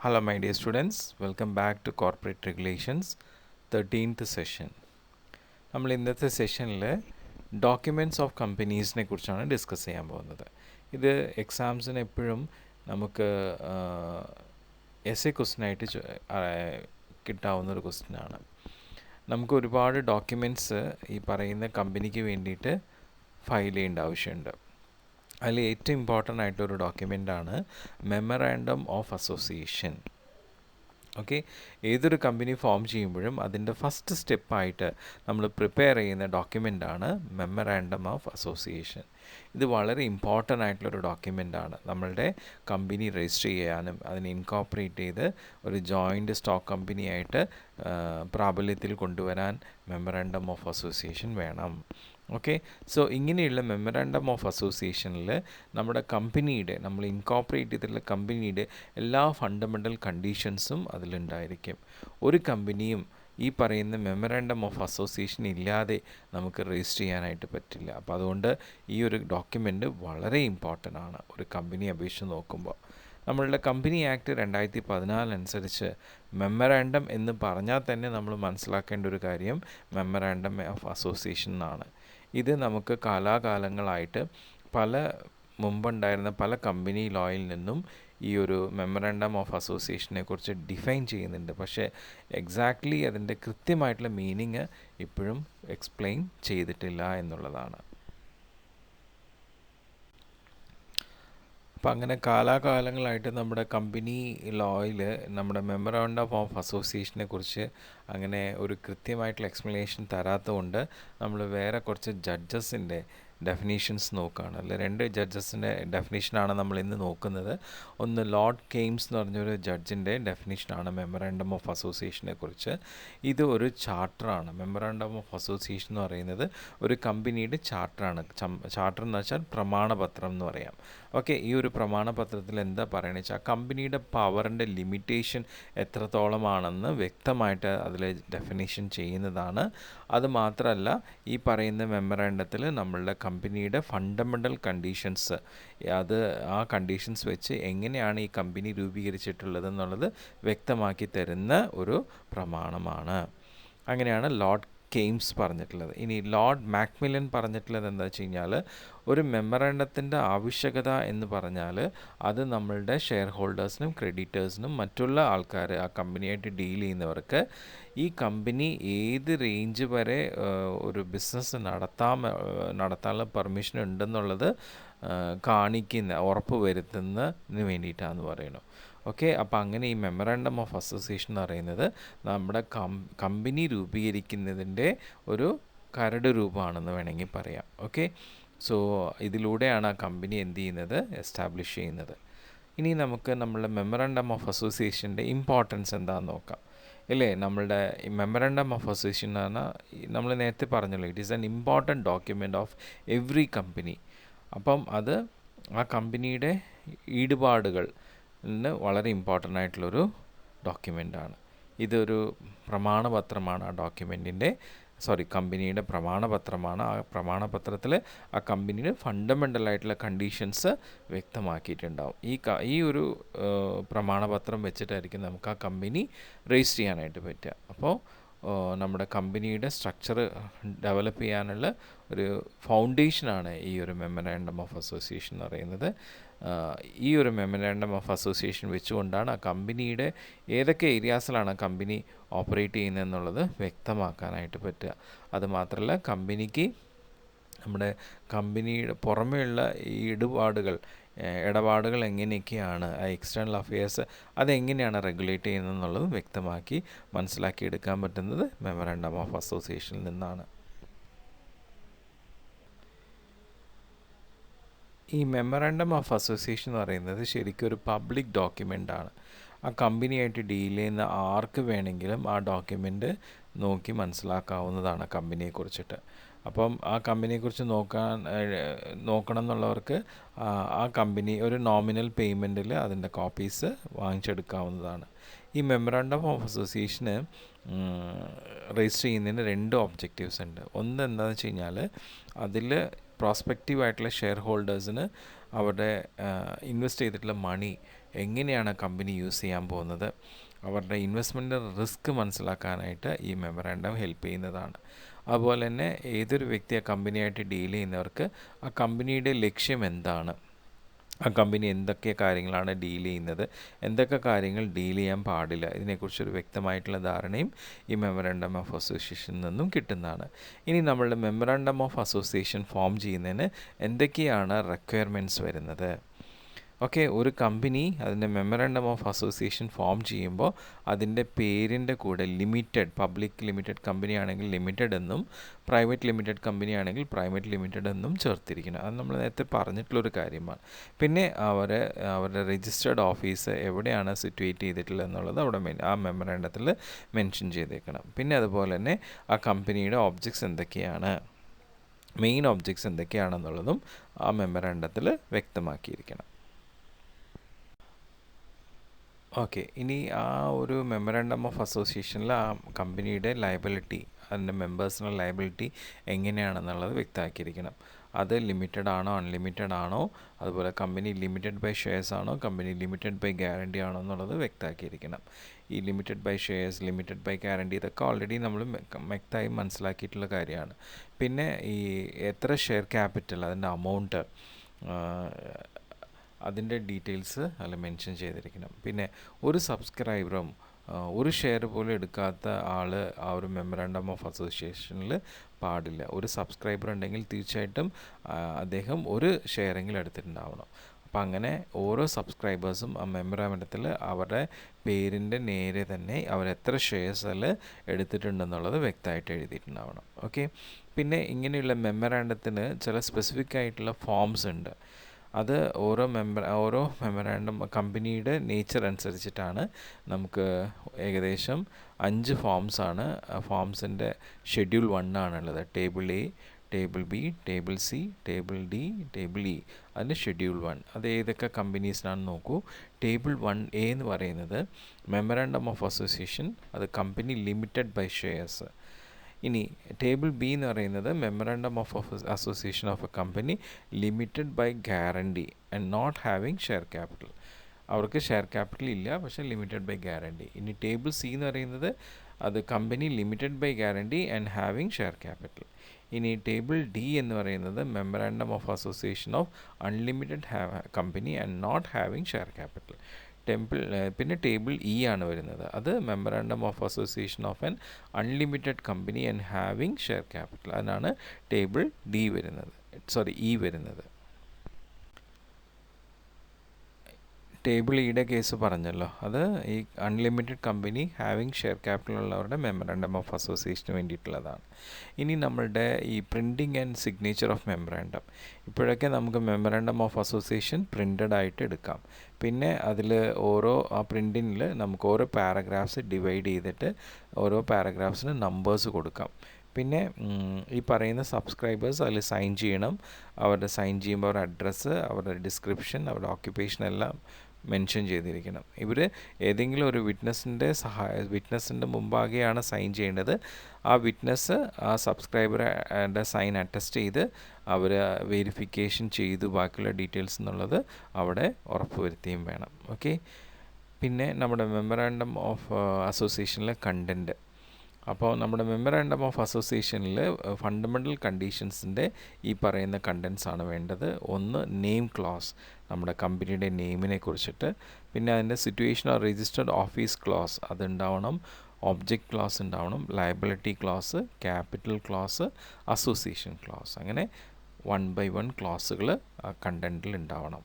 Hello my dear students, welcome back to Corporate Regulations 13th session. നമ്മൾ ഇന്നത്തെ സെഷനിൽ documents of കമ്പനീസിനെ കുറിച്ചാണ് discuss ചെയ്യാൻ പോകുന്നത്. ഇത് എക്സാംസിന് എപ്പോഴും നമുക്ക് എസ് എ ക്വസ്റ്റ്യനായിട്ട് കിട്ടാവുന്നൊരു ക്വസ്റ്റ്യനാണ്. നമുക്ക് ഒരുപാട് ഡോക്യുമെൻറ്റ്സ് ഈ പറയുന്ന കമ്പനിക്ക് വേണ്ടിയിട്ട് ഫയൽ ചെയ്യേണ്ട ആവശ്യമുണ്ട്. അതിൽ ഏറ്റവും ഇമ്പോർട്ടൻ്റ് ആയിട്ടൊരു ഡോക്യുമെൻ്റാണ് മെമ്മറാൻഡം ഓഫ് അസോസിയേഷൻ. ഓക്കെ, ഏതൊരു കമ്പനി ഫോം ചെയ്യുമ്പോഴും അതിൻ്റെ ഫസ്റ്റ് സ്റ്റെപ്പായിട്ട് നമ്മൾ പ്രിപ്പയർ ചെയ്യുന്ന ഡോക്യുമെൻ്റാണ് മെമ്മറാൻഡം ഓഫ് അസോസിയേഷൻ. ഇത് വളരെ ഇമ്പോർട്ടൻ്റ് ആയിട്ടുള്ളൊരു ഡോക്യുമെൻ്റാണ്. നമ്മളുടെ കമ്പനി രജിസ്റ്റർ ചെയ്യാനും അതിനെ ഇൻകോർപ്പറേറ്റ് ചെയ്ത് ഒരു ജോയിൻ്റ് സ്റ്റോക്ക് കമ്പനിയായിട്ട് പ്രാബല്യത്തിൽ കൊണ്ടുവരാൻ മെമ്മറാൻഡം ഓഫ് അസോസിയേഷൻ വേണം. ഓക്കെ, സോ ഇങ്ങനെയുള്ള മെമ്മറാൻഡം ഓഫ് അസോസിയേഷനിൽ നമ്മുടെ കമ്പനിയുടെ നമ്മൾ ഇൻകോർപ്പറേറ്റ് ചെയ്തിട്ടുള്ള കമ്പനിയുടെ എല്ലാ ഫണ്ടമെൻ്റൽ കണ്ടീഷൻസും അതിലുണ്ടായിരിക്കും. ഒരു കമ്പനിയും ഈ പറയുന്ന മെമ്മറാൻഡം ഓഫ് അസോസിയേഷൻ ഇല്ലാതെ നമുക്ക് രജിസ്റ്റർ ചെയ്യാനായിട്ട് പറ്റില്ല. അപ്പോൾ അതുകൊണ്ട് ഈ ഒരു ഡോക്യുമെൻ്റ് വളരെ ഇമ്പോർട്ടൻ്റ് ആണ് ഒരു കമ്പനി അപേക്ഷിച്ച് നോക്കുമ്പോൾ. നമ്മളുടെ കമ്പനി ആക്ട് 2014 അനുസരിച്ച് മെമ്മറാൻഡം എന്ന് പറഞ്ഞാൽ തന്നെ നമ്മൾ മനസ്സിലാക്കേണ്ട ഒരു കാര്യം മെമ്മറാൻഡം ഓഫ് അസോസിയേഷൻ എന്നാണ്. ഇത് നമുക്ക് കാലാകാലങ്ങളായിട്ട് മുമ്പുണ്ടായിരുന്ന പല കമ്പനി ലോയിൽ നിന്നും ഈ ഒരു മെമ്മറാൻഡം ഓഫ് അസോസിയേഷനെ കുറിച്ച് ഡിഫൈൻ ചെയ്യുന്നുണ്ട്. പക്ഷേ എക്സാക്ട്ലി അതിൻ്റെ കൃത്യമായിട്ടുള്ള മീനിങ് ഇപ്പോഴും എക്സ്പ്ലെയിൻ ചെയ്തിട്ടില്ല എന്നുള്ളതാണ്. അപ്പം അങ്ങനെ കാലാകാലങ്ങളായിട്ട് നമ്മുടെ കമ്പനി ലോയിൽ നമ്മുടെ മെമ്മറാൻഡം ഓഫ് അസോസിയേഷനെ കുറിച്ച് അങ്ങനെ ഒരു കൃത്യമായിട്ടുള്ള എക്സ്പ്ലനേഷൻ തരാത്തതുകൊണ്ട് നമ്മൾ വേറെ കുറച്ച് ജഡ്ജസിൻ്റെ ഡെഫിനീഷൻസ് നോക്കുകയാണ്. അല്ലെ, 2 ജഡ്ജസിൻ്റെ ഡെഫിനേഷനാണ് നമ്മൾ ഇന്ന് നോക്കുന്നത്. ഒന്ന് ലോർഡ് കെയ്ംസ് എന്ന് പറഞ്ഞൊരു ജഡ്ജിൻ്റെ ഡെഫിനേഷനാണ് മെമ്മറാൻഡം ഓഫ് അസോസിയേഷനെ കുറിച്ച്. ഇത് ഒരു ചാർട്ടറാണ്. മെമ്മറാൻഡം ഓഫ് അസോസിയേഷൻ എന്ന് പറയുന്നത് ഒരു കമ്പനിയുടെ ചാർട്ടറാണ്. ചാർട്ടർ എന്ന് വെച്ചാൽ പ്രമാണപത്രം എന്ന് പറയാം. ഓക്കെ, ഈ ഒരു പ്രമാണപത്രത്തിൽ എന്താ പറയുന്നത് വെച്ചാൽ കമ്പനിയുടെ പവറിൻ്റെ ലിമിറ്റേഷൻ എത്രത്തോളമാണെന്ന് വ്യക്തമായിട്ട് അതിൽ ഡെഫിനേഷൻ ചെയ്യുന്നതാണ്. അതുമാത്രമല്ല, ഈ പറയുന്ന മെമ്മറാൻഡത്തിൽ നമ്മളുടെ കമ്പനിയുടെ ഫണ്ടമെൻ്റൽ കണ്ടീഷൻസ്, ആ കണ്ടീഷൻസ് വെച്ച് എങ്ങനെയാണ് ഈ കമ്പനി രൂപീകരിച്ചിട്ടുള്ളത് എന്നുള്ളത് വ്യക്തമാക്കി തരുന്ന ഒരു പ്രമാണമാണ്. അങ്ങനെയാണ് ലോർഡ് കെയ്ംസ് പറഞ്ഞിട്ടുള്ളത്. ഇനി ലോർഡ് മാക്മില്ലൻ പറഞ്ഞിട്ടുള്ളത് എന്താ വെച്ച് കഴിഞ്ഞാൽ, ഒരു മെമ്മറാൻഡത്തിൻ്റെ ആവശ്യകത എന്ന് പറഞ്ഞാൽ അത് നമ്മളുടെ ഷെയർ ഹോൾഡേഴ്സിനും ക്രെഡിറ്റേഴ്സിനും മറ്റുള്ള ആൾക്കാർ ആ കമ്പനിയായിട്ട് ഡീൽ ചെയ്യുന്നവർക്ക് ഈ കമ്പനി ഏത് റേഞ്ച് വരെ ഒരു ബിസിനസ് നടത്താനുള്ള പെർമിഷൻ ഉണ്ടെന്നുള്ളത് ഉറപ്പ് വരുത്തുന്നതിന് വേണ്ടിയിട്ടാണെന്ന് പറയുന്നു. ഓക്കെ, അപ്പോൾ അങ്ങനെ ഈ മെമ്മറാൻഡം ഓഫ് അസോസിയേഷൻ എന്ന് പറയുന്നത് നമ്മുടെ കമ്പനി രൂപീകരിക്കുന്നതിൻ്റെ ഒരു കരട് രൂപമാണെന്ന് വേണമെങ്കിൽ പറയാം. ഓക്കെ, സോ ഇതിലൂടെയാണ് ആ കമ്പനി എന്ത് ചെയ്യുന്നത്, എസ്റ്റാബ്ലിഷ് ചെയ്യുന്നത്. ഇനി നമുക്ക് നമ്മളുടെ മെമ്മറാൻഡം ഓഫ് അസോസിയേഷൻ്റെ ഇമ്പോർട്ടൻസ് എന്താണെന്ന് നോക്കാം. അല്ലേ, നമ്മളുടെ ഈ മെമ്മറാൻഡം ഓഫ് അസോസിയേഷൻ എന്ന് പറഞ്ഞാൽ നമ്മൾ നേരത്തെ പറഞ്ഞല്ലോ, it is an important document of every company. അപ്പം അത് ആ കമ്പനിയുടെ ഈടുപാടുകൾ വളരെ ഇമ്പോർട്ടൻ്റ് ആയിട്ടുള്ളൊരു ഡോക്യുമെൻ്റാണ്. ഇതൊരു പ്രമാണപത്രമാണ്. കമ്പനിയുടെ പ്രമാണപത്രമാണ്. ആ പ്രമാണപത്രത്തിൽ ആ കമ്പനിയുടെ ഫണ്ടമെൻ്റലായിട്ടുള്ള കണ്ടീഷൻസ് വ്യക്തമാക്കിയിട്ടുണ്ടാവും. ഈ ഒരു പ്രമാണപത്രം വെച്ചിട്ടായിരിക്കും നമുക്ക് ആ കമ്പനി രജിസ്റ്റർ ചെയ്യാനായിട്ട് പറ്റുക. അപ്പോൾ നമ്മുടെ കമ്പനിയുടെ സ്ട്രക്ചർ ഡെവലപ്പ് ചെയ്യാനുള്ള ഒരു ഫൗണ്ടേഷനാണ് ഈ ഒരു മെമ്മറാൻഡം ഓഫ് അസോസിയേഷൻ എന്ന് പറയുന്നത്. ഈ ഒരു മെമ്മറാൻഡം ഓഫ് അസോസിയേഷൻ വെച്ചുകൊണ്ടാണ് ആ കമ്പനിയുടെ ഏതൊക്കെ ഏരിയാസിലാണ് ആ കമ്പനി ഓപ്പറേറ്റ് ചെയ്യുന്നതെന്നുള്ളത് വ്യക്തമാക്കാനായിട്ട് പറ്റുക. അതുമാത്രമല്ല, കമ്പനിക്ക് നമ്മുടെ കമ്പനിയുടെ പുറമേയുള്ള ഈ ഇടപാടുകൾ എങ്ങനെയൊക്കെയാണ്, ആ എക്സ്റ്റേണൽ അഫെയർസ് അതെങ്ങനെയാണ് റെഗുലേറ്റ് ചെയ്യുന്നതെന്നുള്ളതും വ്യക്തമാക്കി മനസ്സിലാക്കിയെടുക്കാൻ പറ്റുന്നത് മെമ്മറാൻഡം ഓഫ് അസോസിയേഷനിൽ നിന്നാണ്. ഈ മെമ്മറാൻഡം ഓഫ് അസോസിയേഷൻ എന്ന് പറയുന്നത് ശരിക്കും ഒരു പബ്ലിക് ഡോക്യുമെൻ്റാണ്. ആ കമ്പനിയായിട്ട് ഡീൽ ചെയ്യുന്ന ആർക്ക് വേണമെങ്കിലും ആ ഡോക്യുമെൻ്റ് നോക്കി മനസ്സിലാക്കാവുന്നതാണ് കമ്പനിയെക്കുറിച്ചിട്ട്. അപ്പം ആ കമ്പനിയെക്കുറിച്ച് നോക്കണം എന്നുള്ളവർക്ക് ആ കമ്പനി ഒരു നോമിനൽ പേയ്മെൻറ്റിൽ അതിൻ്റെ കോപ്പീസ് വാങ്ങിച്ചെടുക്കാവുന്നതാണ്. ഈ മെമ്മറാൻഡം ഓഫ് അസോസിയേഷന് രജിസ്റ്റർ ചെയ്യുന്നതിന് 2 ഒബ്ജക്റ്റീവ്സ് ഉണ്ട്. ഒന്ന് എന്താണെന്ന് വെച്ച് കഴിഞ്ഞാൽ, അതിൽ പ്രോസ്പെക്റ്റീവ് ആയിട്ടുള്ള ഷെയർ ഹോൾഡേഴ്സിന് അവരുടെ ഇൻവെസ്റ്റ് ചെയ്തിട്ടുള്ള മണി എങ്ങനെയാണ് കമ്പനി യൂസ് ചെയ്യാൻ പോകുന്നത്, അവരുടെ ഇൻവെസ്റ്റ്മെൻറ്റ് റിസ്ക് മനസ്സിലാക്കാനായിട്ട് ഈ മെമ്മറാണ്ടം ഹെൽപ്പ് ചെയ്യുന്നതാണ്. അതുപോലെ തന്നെ ഏതൊരു വ്യക്തി ആ കമ്പനിയായിട്ട് ഡീൽ ചെയ്യുന്നവർക്ക് ആ കമ്പനിയുടെ ലക്ഷ്യം എന്താണ്, ആ കമ്പനി എന്തൊക്കെ കാര്യങ്ങളാണ് ഡീൽ ചെയ്യുന്നത്, എന്തൊക്കെ കാര്യങ്ങൾ ഡീൽ ചെയ്യാൻ പാടില്ല, ഇതിനെക്കുറിച്ചൊരു വ്യക്തമായിട്ടുള്ള ധാരണയും ഈ മെമ്മറാണ്ടം ഓഫ് അസോസിയേഷനിൽ നിന്നും കിട്ടുന്നതാണ്. ഇനി നമ്മളുടെ മെമ്മറാണ്ടം ഓഫ് അസോസിയേഷൻ ഫോം ചെയ്യുന്നതിന് എന്തൊക്കെയാണ് റിക്വയർമെൻറ്റ്സ് വരുന്നത്? ഓക്കെ, ഒരു കമ്പനി അതിൻ്റെ മെമ്മറാണ്ടം ഓഫ് അസോസിയേഷൻ ഫോം ചെയ്യുമ്പോൾ അതിൻ്റെ പേരിൻ്റെ കൂടെ ലിമിറ്റഡ്, പബ്ലിക് ലിമിറ്റഡ് കമ്പനി ആണെങ്കിൽ ലിമിറ്റഡ് എന്നും, പ്രൈവറ്റ് ലിമിറ്റഡ് കമ്പനി ആണെങ്കിൽ പ്രൈവറ്റ് ലിമിറ്റഡ് എന്നും ചേർത്തിരിക്കണം. അത് നമ്മൾ നേരത്തെ പറഞ്ഞിട്ടുള്ളൊരു കാര്യമാണ്. പിന്നെ അവരുടെ രജിസ്റ്റേർഡ് ഓഫീസ് എവിടെയാണ് സിറ്റുവേറ്റ് ചെയ്തിട്ടുള്ളത് എന്നുള്ളത് അവിടെ ആ മെമ്മറാണ്ടത്തിൽ മെൻഷൻ ചെയ്തേക്കണം. പിന്നെ അതുപോലെ തന്നെ ആ കമ്പനിയുടെ ഒബ്ജക്ട്സ് എന്തൊക്കെയാണ്, മെയിൻ ഒബ്ജക്ട്സ് എന്തൊക്കെയാണെന്നുള്ളതും ആ മെമ്മറാണ്ടത്തിൽ വ്യക്തമാക്കിയിരിക്കണം. ഓക്കെ, ഇനി ആ ഒരു മെമ്മറാണ്ടം ഓഫ് അസോസിയേഷനിൽ ആ കമ്പനിയുടെ ലയബിലിറ്റി, അതിൻ്റെ മെമ്പേഴ്സിനുള്ള ലയബിലിറ്റി എങ്ങനെയാണെന്നുള്ളത് വ്യക്തമാക്കിയിരിക്കണം. അത് ലിമിറ്റഡ് ആണോ അൺലിമിറ്റഡ് ആണോ, അതുപോലെ കമ്പനി ലിമിറ്റഡ് ബൈ ഷെയർസ് ആണോ കമ്പനി ലിമിറ്റഡ് ബൈ ഗ്യാരണ്ടി ആണോ എന്നുള്ളത് വ്യക്തമാക്കിയിരിക്കണം. ഈ limited by shares, limited by guarantee ഇതൊക്കെ ഓൾറെഡി നമ്മൾ വ്യക്തമായി മനസ്സിലാക്കിയിട്ടുള്ള കാര്യമാണ്. പിന്നെ ഈ എത്ര ഷെയർ ക്യാപിറ്റൽ, അതിൻ്റെ അമൗണ്ട്, അതിൻ്റെ ഡീറ്റെയിൽസ് അതിൽ മെൻഷൻ ചെയ്തിരിക്കണം. പിന്നെ ഒരു സബ്സ്ക്രൈബറും ഒരു ഷെയർ പോലും എടുക്കാത്ത ആൾ ആ ഒരു മെമ്മറാണ്ടം ഓഫ് അസോസിയേഷനിൽ പാടില്ല. ഒരു സബ്സ്ക്രൈബർ ഉണ്ടെങ്കിൽ തീർച്ചയായിട്ടും അദ്ദേഹം ഒരു ഷെയറെങ്കിലും എടുത്തിട്ടുണ്ടാവണം. അപ്പം അങ്ങനെ ഓരോ സബ്സ്ക്രൈബേഴ്സും ആ മെമ്മറാണ്ടത്തിൽ അവരുടെ പേരിൻ്റെ നേരെ തന്നെ അവരെത്ര ഷെയർസ് അതിൽ എടുത്തിട്ടുണ്ടെന്നുള്ളത് വ്യക്തമായിട്ട് എഴുതിയിട്ടുണ്ടാവണം. ഓക്കെ, പിന്നെ ഇങ്ങനെയുള്ള മെമ്മറാണ്ടത്തിന് ചില സ്പെസിഫിക് ആയിട്ടുള്ള ഫോംസ് ഉണ്ട്. അത് ഓരോ മെമ്മറാണ്ടം കമ്പനിയുടെ നേച്ചർ അനുസരിച്ചിട്ടാണ്. നമുക്ക് ഏകദേശം 5 ഫോംസാണ്. ഫോംസിൻ്റെ ഷെഡ്യൂൾ 1 ആണുള്ളത്. Table A, table B, table C, table D, table E, അതിൻ്റെ ഷെഡ്യൂൾ 1. അത് ഏതൊക്കെ കമ്പനീസിനാണെന്ന് നോക്കൂ. ടേബിൾ 1A എന്ന് പറയുന്നത് മെമ്മറാണ്ടം ഓഫ് അസോസിയേഷൻ, അത് കമ്പനി ലിമിറ്റഡ് ബൈ ഷെയർസ്. ഇനി ടേബിൾ ബി എന്ന് പറയുന്നത് memorandum of association of a company limited by guarantee and not having share capital. അവർക്ക് ഷെയർ ക്യാപിറ്റൽ ഇല്ല, പക്ഷേ ലിമിറ്റഡ് ബൈ ഗ്യാരണ്ടി. ഇനി ടേബിൾ സി എന്ന് പറയുന്നത് അത് company limited by guarantee and having share capital. ഇനി ടേബിൾ ഡി എന്ന് പറയുന്നത് memorandum of association of unlimited company and not having share capital. പിന്നെ ടേബിൾ ഇ ആണ് വരുന്നത്. അത് memorandum of association of an unlimited company and having share capital. അതിനാണ് table E വരുന്നത്. Table ഇയുടെ കേസ് പറഞ്ഞല്ലോ, അത് ഈ unlimited company having share capital ഉള്ളവരുടെ മെമ്മറാണ്ടം ഓഫ് അസോസിയേഷന് വേണ്ടിയിട്ടുള്ളതാണ്. ഇനി നമ്മളുടെ ഈ printing and signature of memorandum, ഇപ്പോഴൊക്കെ നമുക്ക് മെമ്മറാണ്ടം ഓഫ് അസോസിയേഷൻ പ്രിൻ്റഡ് ആയിട്ട് എടുക്കാം. പിന്നെ അതിൽ ആ പ്രിൻറ്റിങ്ങിൽ നമുക്ക് ഓരോ പാരഗ്രാഫ്സ് ഡിവൈഡ് ചെയ്തിട്ട് ഓരോ പാരഗ്രാഫ്സിന് നമ്പേഴ്സ് കൊടുക്കാം. പിന്നെ ഈ പറയുന്ന സബ്സ്ക്രൈബേഴ്സ് അതിൽ സൈൻ ചെയ്യണം. അവരുടെ സൈൻ ചെയ്യുമ്പോൾ അവരുടെ അഡ്രസ്സ്, അവരുടെ ഡിസ്ക്രിപ്ഷൻ, അവരുടെ ഓക്യുപ്പേഷൻ എല്ലാം മെൻഷൻ ചെയ്തിരിക്കണം. ഇവർ ഏതെങ്കിലും ഒരു വിറ്റ്നസ്സിൻ്റെ മുമ്പാകെയാണ് സൈൻ ചെയ്യേണ്ടത്. ആ വിറ്റ്നസ് ആ സബ്സ്ക്രൈബറുടെ സൈൻ അറ്റസ്റ്റ് ചെയ്ത് അവർ വെരിഫിക്കേഷൻ ചെയ്തു ബാക്കിയുള്ള ഡീറ്റെയിൽസ് എന്നുള്ളത് അവിടെ ഉറപ്പുവരുത്തുകയും വേണം. ഓക്കെ, പിന്നെ നമ്മുടെ മെമ്മറാണ്ടം ഓഫ് അസോസിയേഷനിലെ കണ്ടൻറ്റ്. അപ്പോൾ നമ്മുടെ മെമ്മറാണ്ടം ഓഫ് അസോസിയേഷനിൽ ഫണ്ടമെൻ്റൽ കണ്ടീഷൻസിൻ്റെ ഈ പറയുന്ന കണ്ടൻസ് ആണ് വേണ്ടത്. ഒന്ന്, നെയിം ക്ലോസ്, നമ്മുടെ കമ്പനിയുടെ നെയിമിനെ കുറിച്ചിട്ട്. പിന്നെ അതിൻ്റെ situation or registered office clause അതുണ്ടാവണം. ഒബ്ജക്റ്റ് ക്ലോസ് ഉണ്ടാവണം. Liability clause, capital clause, association clause, അങ്ങനെ 1 by 1 ക്ലോസുകൾ ആ കണ്ടൻറ്റിൽ ഉണ്ടാവണം.